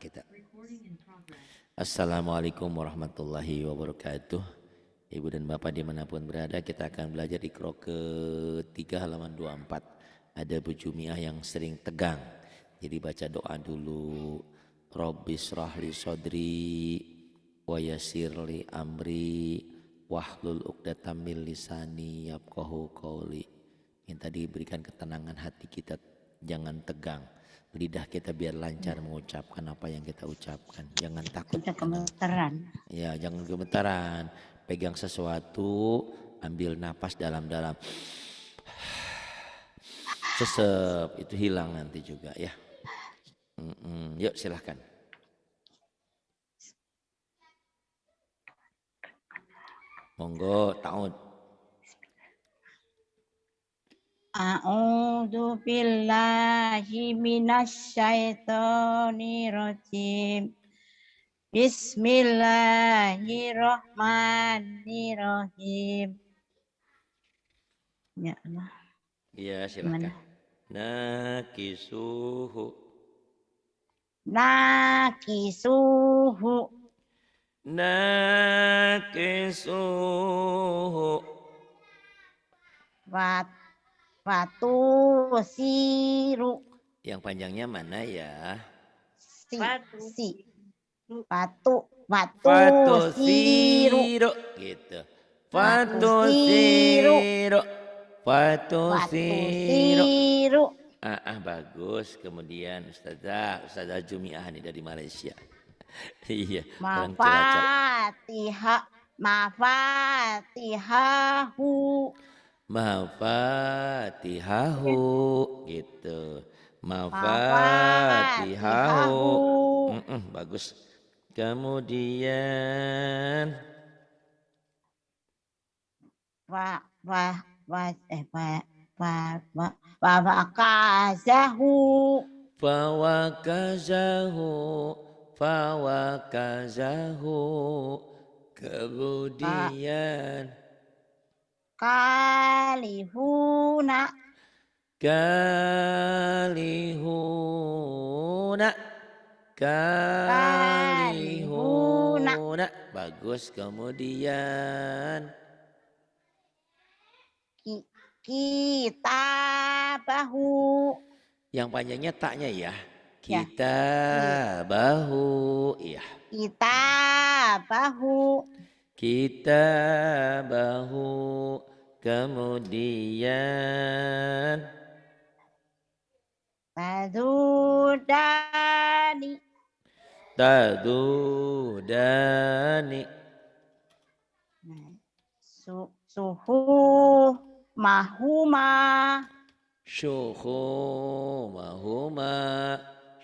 kita. Assalamualaikum warahmatullahi wabarakatuh. Ibu dan Bapak dimanapun berada, kita akan belajar di Iqra ke-3 halaman 24. Ada Bu Jumiah yang sering tegang, jadi baca doa dulu. Rabbis rahli sodri wa yassirli amri wahlul uqdatam min lisani yafqahu qawli. Minta diberikan ketenangan hati kita, jangan tegang. Lidah kita biar lancar mengucapkan apa yang kita ucapkan. Jangan takut. Gemetaran. Ya, jangan gemetaran. Pegang sesuatu, ambil napas dalam-dalam. Sesep, itu hilang nanti juga ya. Yuk silahkan. Monggo, ta'ud. A'udzu billahi minasyaitonir rajim. Bismillahirrahmanirrahim. Ya Allah. Iya, silahkan. Nakisuhu. Nakisuhu. Nakisuhu. Watusiru. Yang panjangnya mana ya? Watusiru. Gitu. Watusiru. Watusiru. Bagus. Kemudian Ustazah Jumiah nih dari Malaysia. Iya. Mafatihahu. Mafatihahu gitu. Mafatihahu. Bagus. Kemudian Fawakazahu. Kemudian Kalihuna. Kalihuna. Bagus. Kemudian Kitabahu. yang panjangnya taknya ya. Kitabahu. Iya. Kitabahu. Kemudian Tadudani. Suhu mahuma.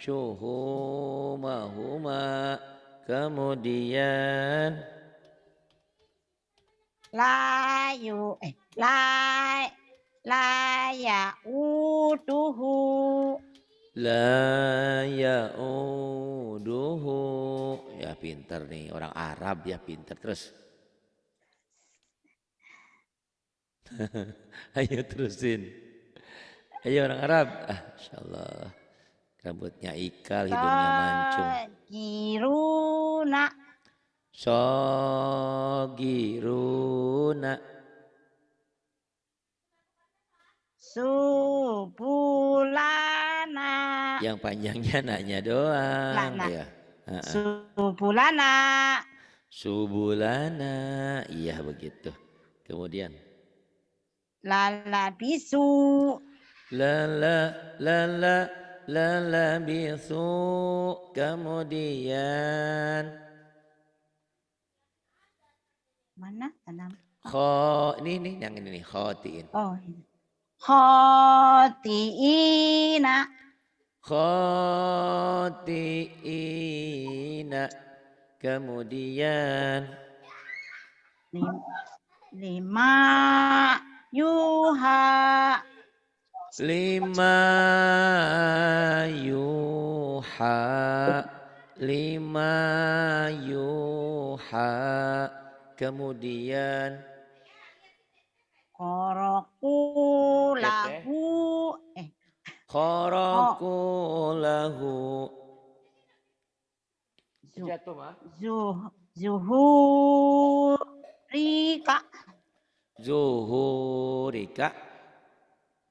Syuhu mahuma. Kemudian la ya'uduhu. La ya'uduhu. Ya pintar nih, orang Arab ya pintar. Terus ayo terusin. Ayo orang Arab. Insyaallah. Rambutnya ikal, hidungnya mancung. Sogiruna. Subulana. Yang panjangnya nanya doang. Ya. Subulana. Iya begitu. Kemudian Lalabisu. Lalabisu. Kemudian mana tanam? Ini yang ini nih, khotiin. Oh, ini. Khotiina. Kemudian Lima yuha. Kemudian Khorokulahu. Zu- Jatuh mah. Zuhurika. Zuhurika.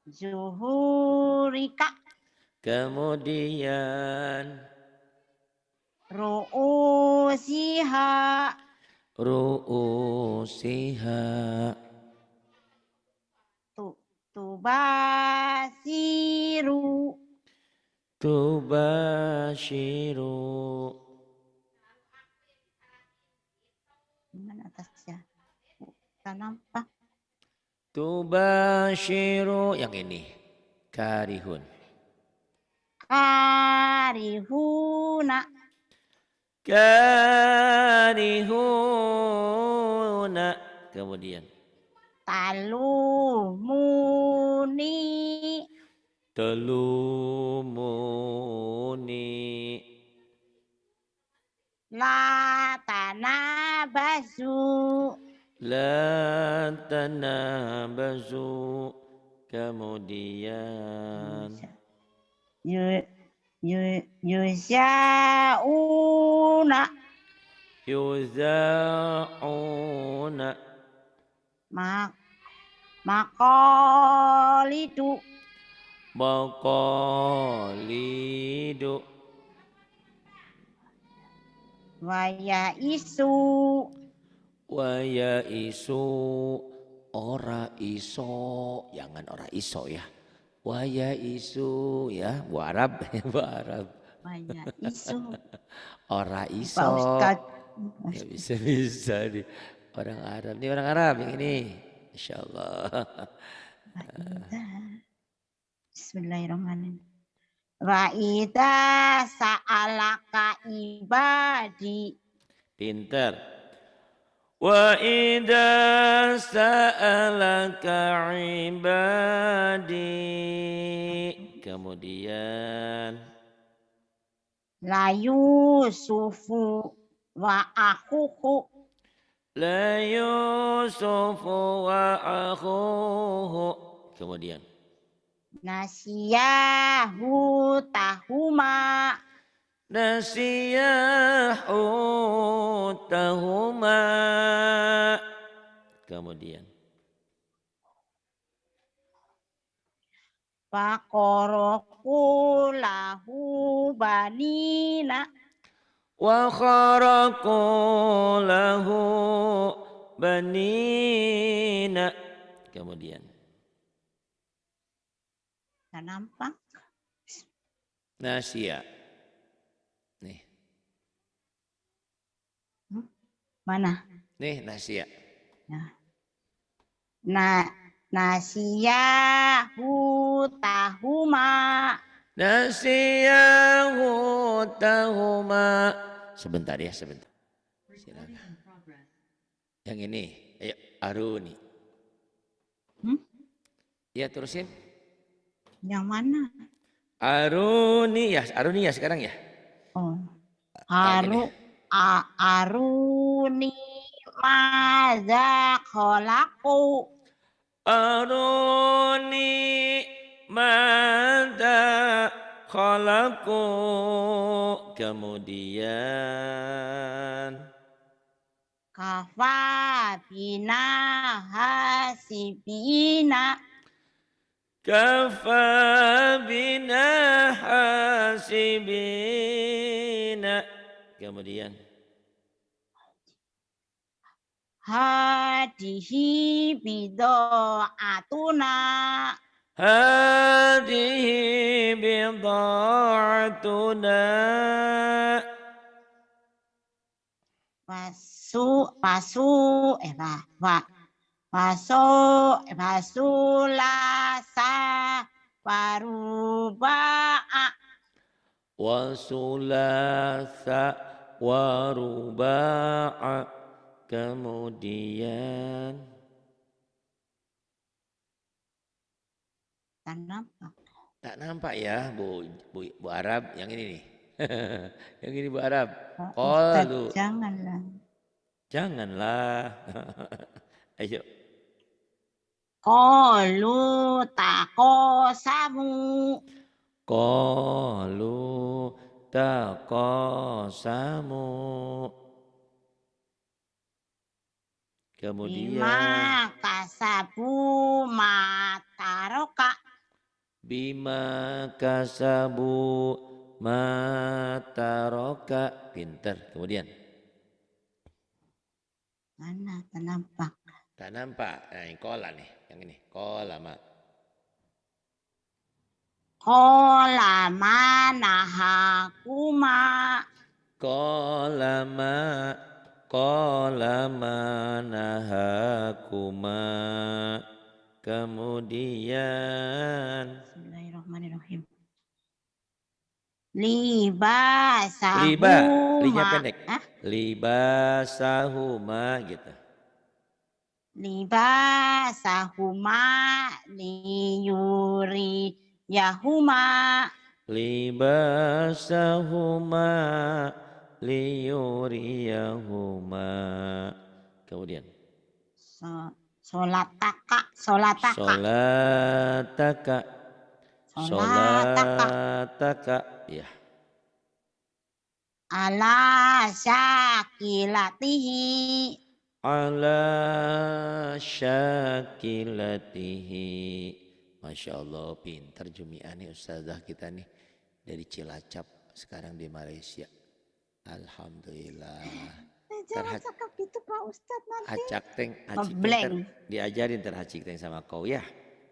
Zuhurika. Kemudian Ru'usiha. ru'usiha. Tubasiru. Tubashiru. Mana atasnya? Tak nampak. Tubashiru. Yang ini. Karihun. Karihuna. Karihuna. Kemudian. Talumuni. Telumuni. La tanabasu. La tanabazu. Kemudian. Yusya'una. Yuza'una. Maqalidu. Maqalidu. Wayaisu. Waya isu. Ora iso. Jangan ora iso ya. Waya isu ya. Bu Arab. Bu Arab. Wayaisu. Ora Pak iso. Ustadz. Ya bisa nih. Orang Arab. Ini orang Arab yang ini. Insya Allah. Bismillahirrahmanirrahim. Wa idza sa'alaka ibadi. Pinter. Wa idza sa'alaka ibadi. Kemudian. La Yusufu wa akhuhu. La Yusufu wa akhuhu. Kemudian. Nasiyahu tahuma. Nasiyahu tahuma. Kemudian. Faqaraku lahu banina. Wa kharaqu lahu banina. Kemudian. Tak nampak. Nasya. Nih. Mana? Nih nasya. Nasiyahu tahuma. Nasiyahu tahuma. Sebentar ya, sebentar. Silakan. Yang ini, ayo Aruni. Ya terusin. Yang mana? Aruni ya sekarang ya. Oh. Aruni madza khalaqu. Aruni mada khalaqu. Kemudian. Kafa bina hasibina. Kafa bina hasibina. Kemudian. Hadihi bida'atuna. Hadihi bida'atuna. Wasulasa waruba'a. Wasulasa waruba'a. Kemudian. Tak nampak. Tak nampak ya Bu Arab yang ini nih. Yang ini Bu Arab. Ustaz, janganlah. Janganlah. Ayo. Qalu taqasamu. Qalu taqasamu. Kemudian bima kasabu mataroka. bima kasabu mataroka. Pinter. Kemudian Mana nampak? tak nampak. Nah, yang kola nih. Yang ini. Kola ma. Kola manahakuma. Kola ma. Kola manahakuma. Kemudian Bismillahirrahmanirrahim. Libasahuma. liba. Linya pendek. Libasahuma gitu. Libasahuma liyuri yahuma. Libasahuma liyuriyahuma. Kemudian Solataka. solataka. Solataka. Ya. Ala syakilatihi. Ala syakilatihi. Masya Allah, pintar Jumiah nih Ustazah kita nih. Dari Cilacap, sekarang di Malaysia. Alhamdulillah. Jangan cakap gitu Pak Ustadz nanti. Acak teng, diajarin terhacik teng sama kau ya.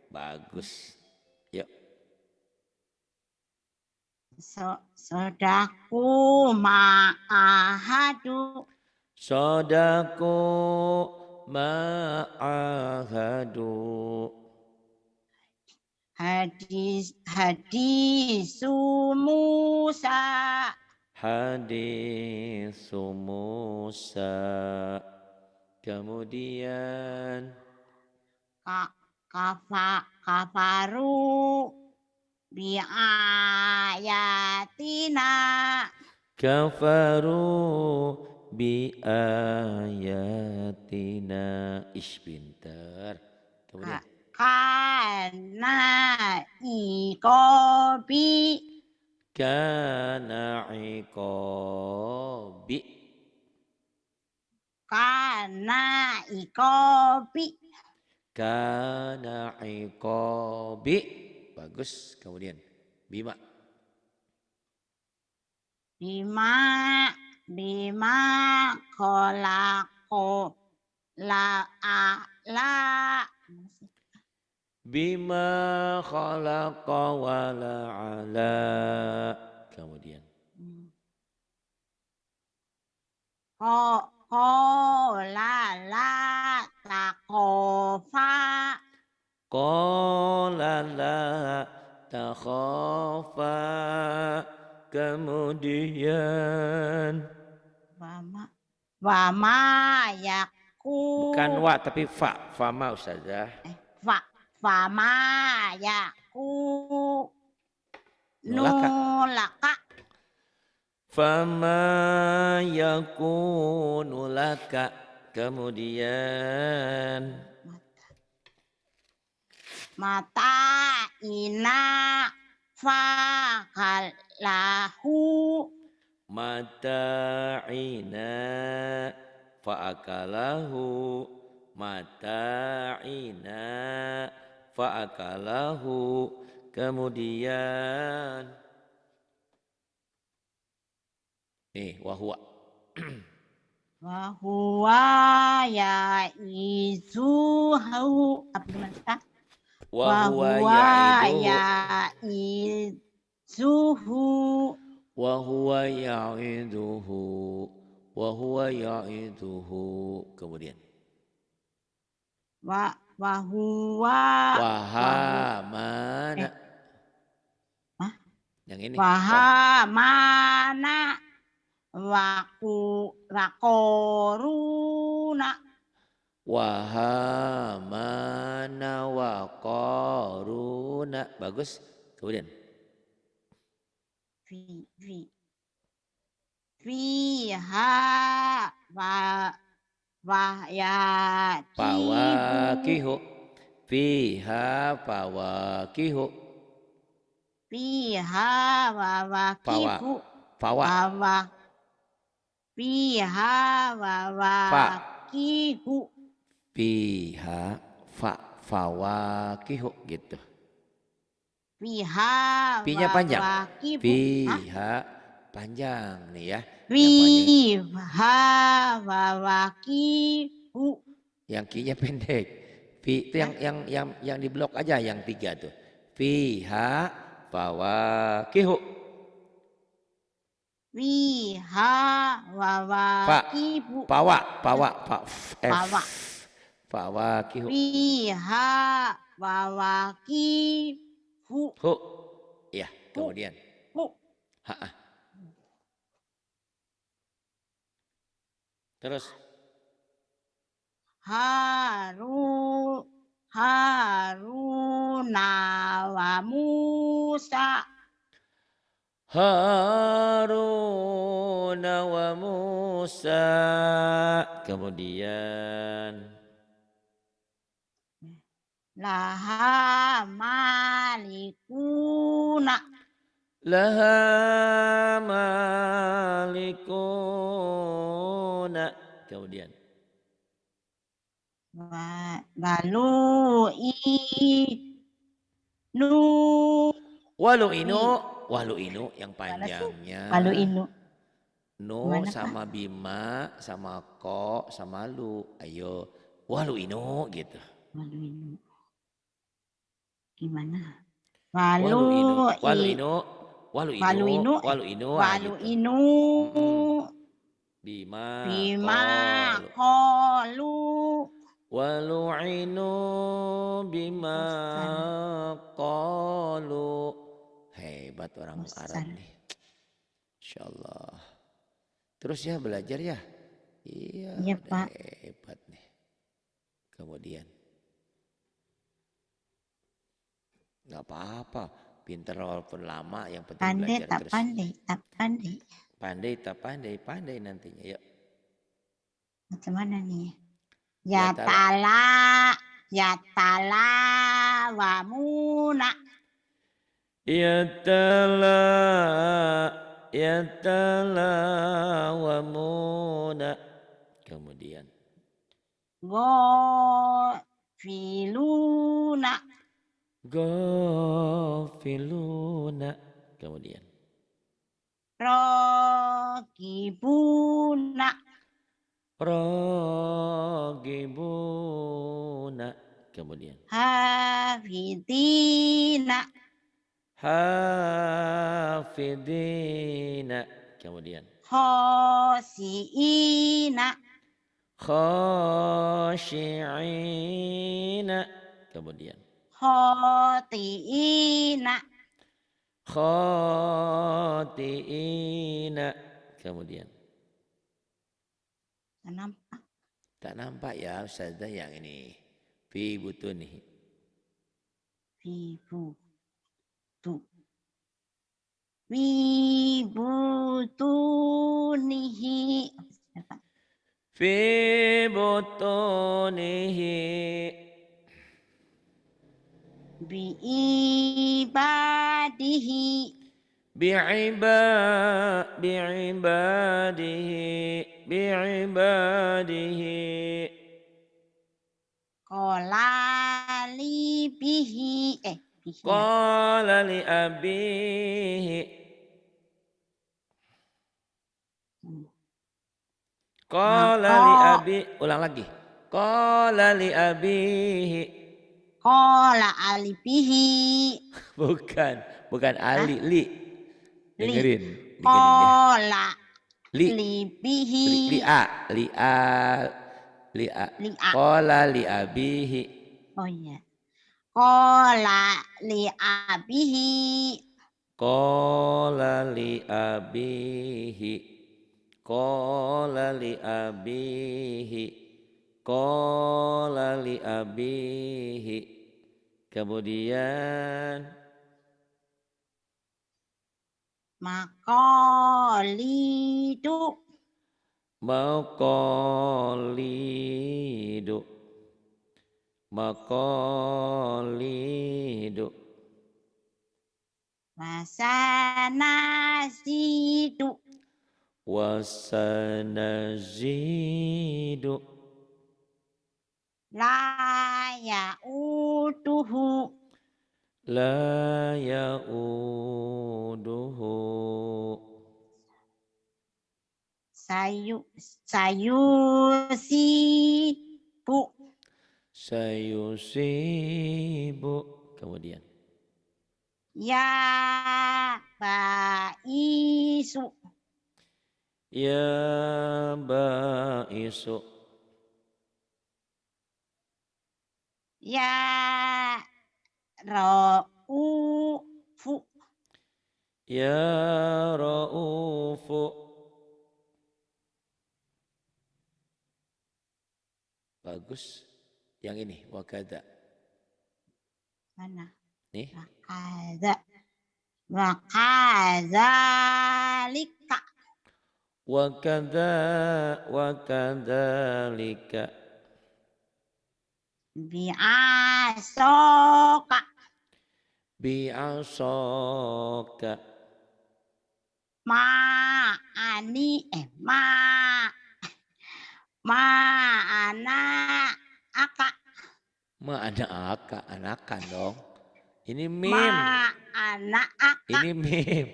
Bagus. Yuk. Sodaku ma'ahadu. Sodaku ma'ahadu. Hadisu Musa. Hadisu Musa. Kemudian Kafaru biayatina. kafaru bi ayatina. Ish, pinter. Kemudian Kana ikobi. kana iqabi. Kana ikobi. Kana iqabi. Bagus. Kemudian bima. Bima kolako la. Bima khalaqa wa la'ala. Kemudian Kola la takofa. qala la takhafa. Kemudian Wama yaku. bukan wa tapi fa. Fama Ustazah. Fama yaku. Nolaka. Nulaka. Fama yakunu laka. Kemudian Mata ina fakalahu. mata'ina fa'akalahu. Mata'ina fa'akalahu. Kemudian nih wahwa. Wahuwa ya izuhu. Apa gimana Ustaz? Wahwa ya izuhu. Wahwa ya'iduhu. Wahwa ya'iduhu. Kemudian Wahuwa. wahamana. Yang ini Wahamana. Wakoruna. wahamana wa qaruna. Bagus. Kemudian Fiha wahyakihu. fawakihu. Fiha fawakihu. Fiha wawakihu. fawa, fiha fa, fawakihu. fiha, fawakihu gitu. Fiha Pinya panjang, wawakihu. Hah? fiha panjang nih ya. Yang panjang, Fiha wawakihu. yang kinya pendek. Fi itu Hah? yang di blok aja yang 3 tuh. Fiha fawakihu. Fiha Fa, wawakihu. pawa, f, Fawa. fawakihu. Fiha wawakihu. Hu, ya Hu. kemudian. Hu. Ha, terus Haruna wa Musa. Harun wa Musa. Kemudian Laha malikuna. laha malikuna. Kemudian Lalu walu inu yang Mana sih? panjangnya Walu inu. no Gimana, Kak? sama bima sama ko sama lu. Ayo walu inu gitu. Walu inu. Gimana? Walu inu, walu i- inu, walu Walu inu, inu. walu inu, Walu gitu. inu. Bima Bima qalu qalu. walu inu bima Bosan. qalu. Hebat orang Arab Bosan. nih. Insyaallah. Terus ya belajar ya. Iya, Iya, udah Pak. hebat nih. Kemudian nggak apa-apa, pinter walaupun lama, yang penting Pandai belajar tak terus. pandai, tak pandai. Pandai tak pandai, pandai nantinya. Yuk. Macam mana nih? Ya Ya tala wa muna. Yatalawamuna. Kemudian Gofiluna. Ghafiluna. Kemudian Rokibuna. Ragibuna. Kemudian Hafidina. Hafidina. Kemudian Khosiina. Khashi'ina. Kemudian Khotiina. Khati'ina. Kemudian Nampak? tak nampak ya Ustazah yang ini. Fi butunihi. Vibu. Tu. Wibutunihi. Fi butunihi. Biibadihi. Bi'ibadihi. Kolali bihi. Bihi ya. Qala li abihi. Qala li abi. Ulang lagi. Qala li abihi. Kola alibihi. Bukan Hah? Ali, li. Li. Dengerin ya. Kola Li, libihi. li a, li a, li a. Li a. Qala li abihi. Oh iya. Kola li abihi. Qala li abihi. Qala li abihi. Qala li abihi. Kemudian Makolidu. maqalidu. Maqalidu. wasanasidu wasanazidu la yauduhu la yauduhu sayusibu sayusibu. Kemudian ya baisu ya baisu ya raufu ya raufu. Bagus. Yang ini wakada. mana Nih. wakadzalika Wakadzalika bi'asoka bi'asaka ma'ani ma'ana aka mana aka anakan dong. Ini mim. ma'ana aka Ini mim.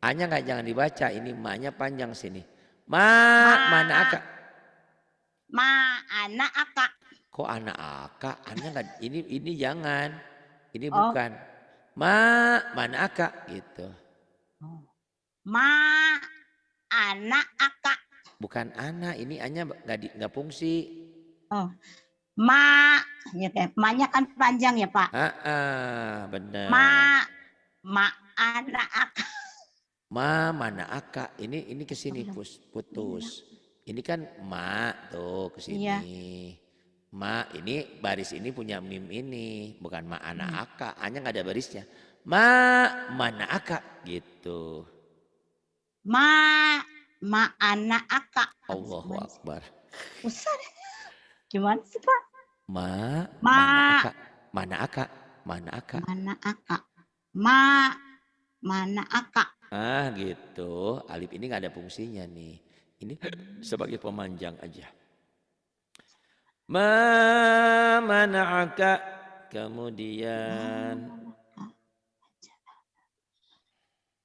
A-nya nggak jangan dibaca. Ini ma-nya panjang sini. Mana aka. ma'ana aka. Kok anak aka? A-nya nggak. Ini jangan. Ini Oh. bukan. Mana aka gitu. Ma'ana aka. Bukan anak. Ini A-nya nggak fungsi. Oh. Ya kayak ma-nya kan panjang ya Pak. Benar. Ma'ana aka. Mana aka. Ini kesini putus. Ini kan ma tuh kesini. Iya. Ma ini baris ini punya mim ini. Bukan ma'ana aka. A-nya nggak ada barisnya. Mana aka gitu. Ma'ana aka. Allahu Akbar. Usah deh. Gimana sih Pak? Mana aka. Mana aka. Mana aka. Mana aka. Mana aka. Gitu. Alif ini nggak ada fungsinya nih. Ini sebagai pemanjang aja. Mana'aka. Kemudian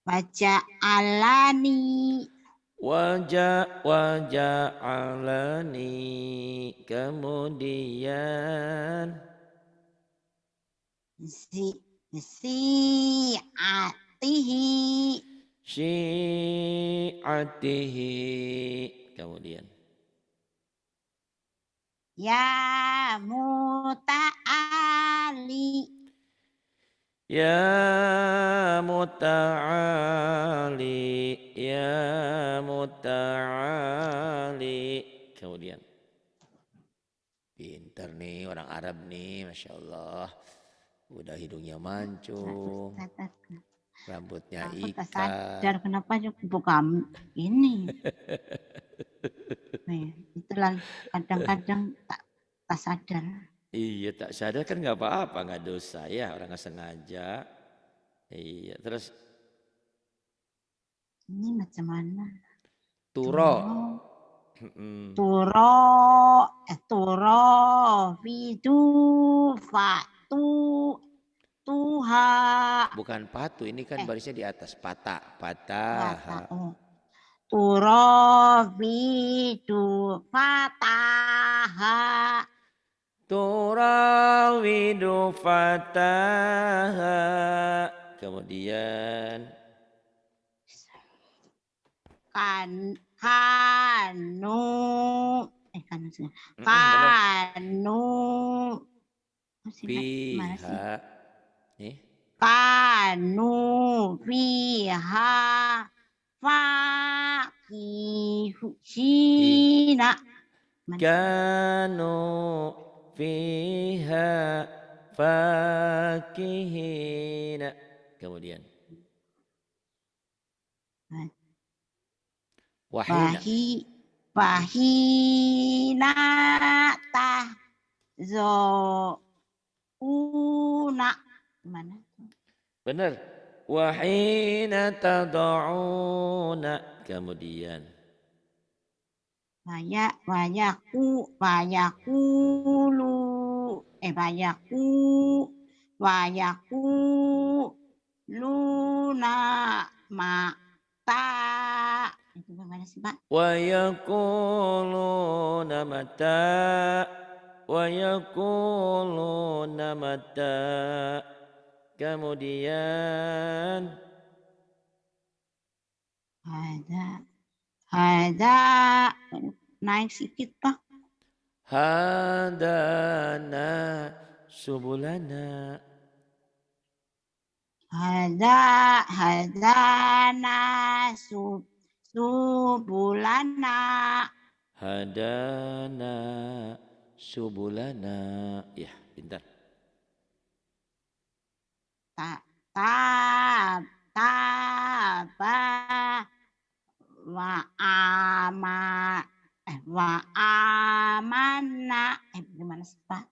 baca alani. Waja'alani. Kemudian Syi'atihi. syi'atihi. Kemudian Ya muta'ali. ya muta'ali. Ya muta'ali. Kemudian pinter nih orang Arab nih, Masya Allah. Udah hidungnya mancung, rambutnya ikat. Sadar kenapa bukan ini. Itulah kadang-kadang tak sadar. Iya tak sadar kan nggak apa-apa, nggak dosa ya orang nggak sengaja. Iya terus ini macam mana? turo. Turo vidu fatu tuha. Bukan patu, ini kan barisnya di atas. Patah. Turo vidu fataha. Turawidu fataha. Kemudian kanu fiha. Nih. Kanu fiha fakihina. Kanu fiha fakihina. Kemudian Wahina tahzouna. Mana? Benar. Wa hina tad'una. Kemudian. Wayakulu. Wayakuluna mata. Itu bagaimana sih, Pak? Wa yaquluna mata. Wa yaquluna mata. Kemudian Ada naik sedikit, Pak. hadana subulana. Hadana subulana. Hadana subulana. Ya, pintar. Taba wa amana. Gimana sih, Pak?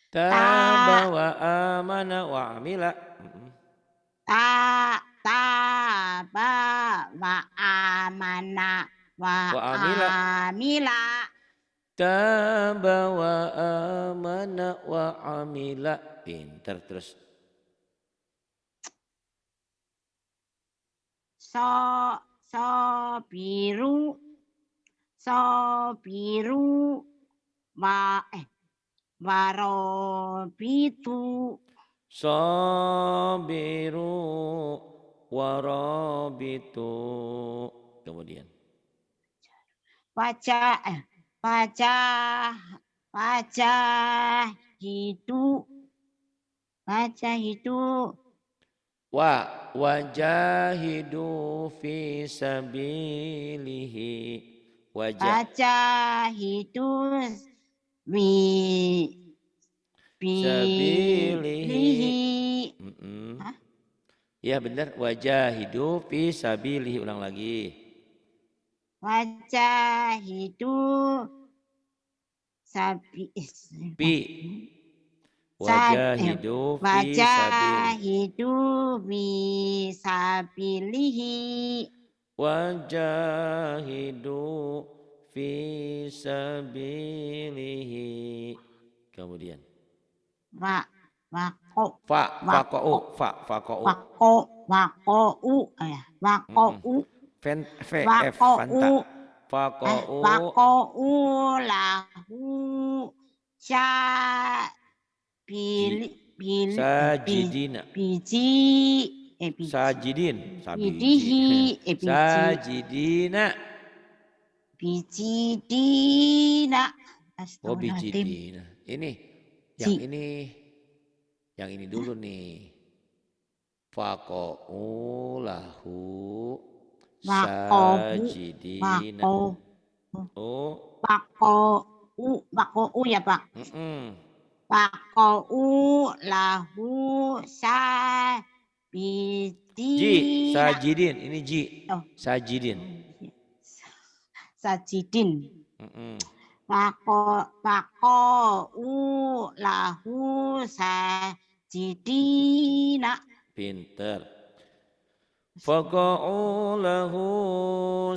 Taba wa amana wa amila. Taba wa amana wa Wa amila. amila. Taba wa amana wa amila. Pintar terus. Sobiru warobitu. Sabiru warabitu. Kemudian. Wajah hidup. Wajahidu fi sabilihi. Wajah hidup Sabilihi. Hah? Ya benar. Wajahidu fi sabilihi. Ulang lagi. Wajah hidup Fi. Wajahidu fi sabilihi. Wajahidu fi sabilihi. Kemudian. Wako'u. Fanta. Wako'u lahu sajidina. Sajidin. Sajidina. Bijidina. Oh bijidina. Yang ini dulu nih. Faqa'u lahu sajidina. Wako'u ya, Pak. Wako'u lahu sajidina. Sajidin. Ini ji. Sajidin. Sajidin. Wako'u lahu sajidina. Pinter. Faqa'u lahu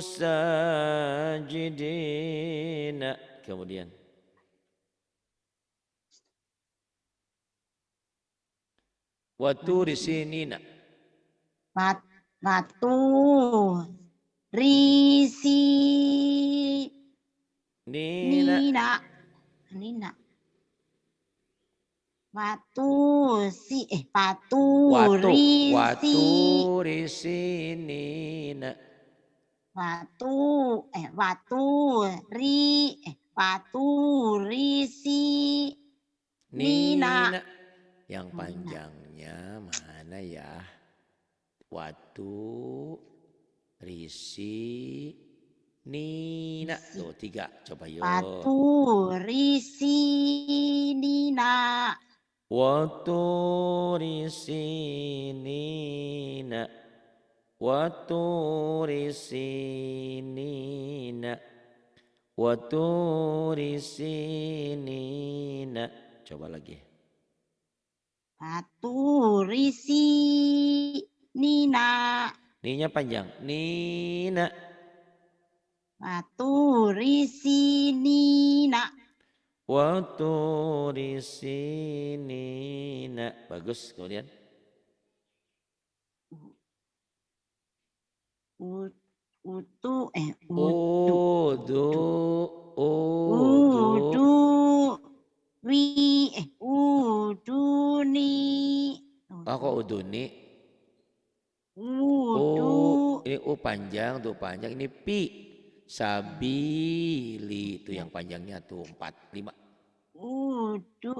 sajidina. Kemudian. Waturi sinina. Watu risi Nina. Risi Nina. Watu risi Nina. Yang panjangnya mana ya? Watu risi Nina. Tuh 3. Coba yuk. Watu risi Nina. Watu risi Nina. Watu risi Nina. Watu risi Nina. Coba lagi. Watu risi Nina. Ninya panjang. Nina. Waturi sinina. Waturi sinina. Bagus. Kemudian. Utu Udu. Udu. udu uduni. Kok uduni? Udu. Ini U panjang, tuh panjang. Ini pi. Sabili. Itu yang panjangnya tuh 4, 5. Udu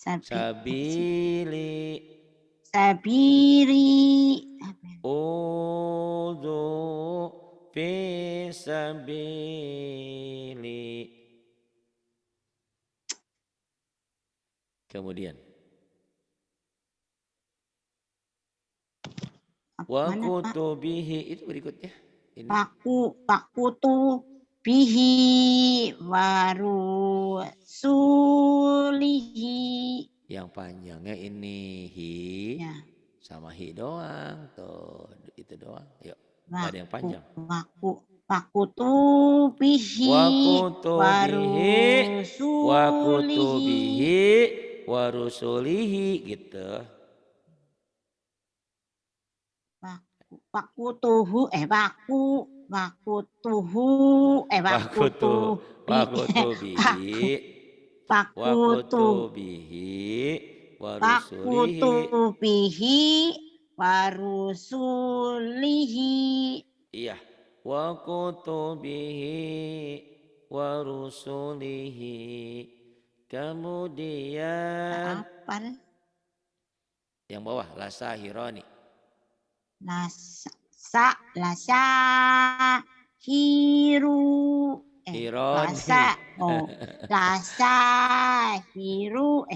Sabili. sabiri. Udu fi sabili. Kemudian. Wa kutubihi. Itu berikutnya. Ini. Pakutu bihi warusulihi. Yang panjangnya ini hi ya. Sama hi doang tuh, itu doang. Yuk, nggak ada yang panjang. Wakutu bihi warusulihi gitu. Wakutuhu warusulihi. Iya. Wa kutubihi wa rusulihi. Kemudian yang bawah lasahironi. Lasahiru. Lasahiru.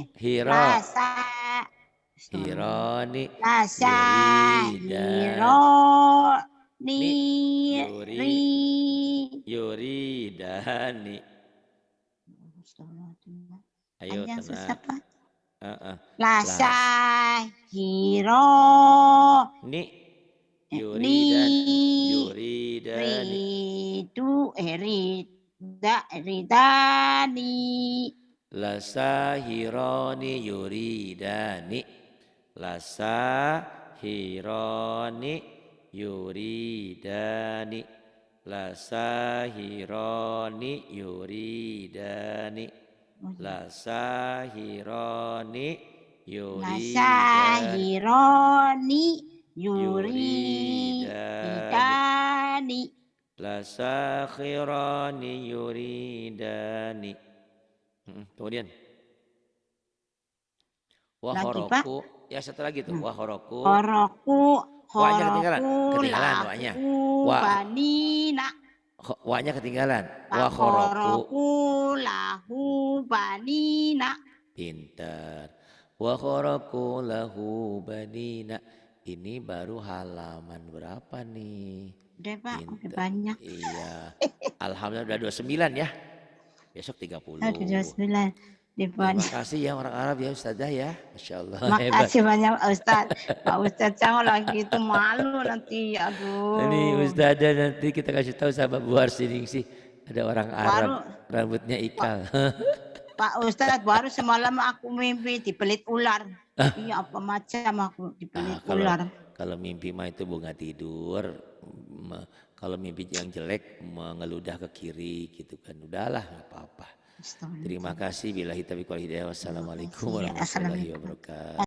Hironi. Yuridani. Ayo tenang. Lasahironi. Ridani. Lasahironi yuridani. Lasahironi yuridani. Lasahironi yuridani. Lasahironi yuridani. Lasakhirani yuridani. Kemudian wahoroku. Ya satu lagi tuh wahoroku. Wanya ketinggalan. Wanya. Wanya ketinggalan. Wahoroku lahu banina. Pintar. Wahoroku lahu banina. Ini baru halaman berapa nih? Udah Pak, udah banyak. Iya. Alhamdulillah udah 29 ya. Besok 30. 29. Terima kasih ya orang Arab ya Ustazah ya. Masya Allah. Makasih banyak Ustaz. Pak Ustaz jangan lagi itu malu nanti. Aduh. Ini Ustazah nanti kita kasih tahu sahabat buar sini sih. Ada orang Arab rambutnya ikal. Pak Ustaz baru semalam aku mimpi dipelit ular. Iya apa macam aku dipelit ular. Kalau mimpi mah itu bunga tidur. Kalau mimpi yang jelek mengeludah ke kiri gitu kan. Udahlah nggak apa-apa. Terima kasih. Billahi taufiq wal hidayah. Wassalamualaikum warahmatullahi wabarakatuh.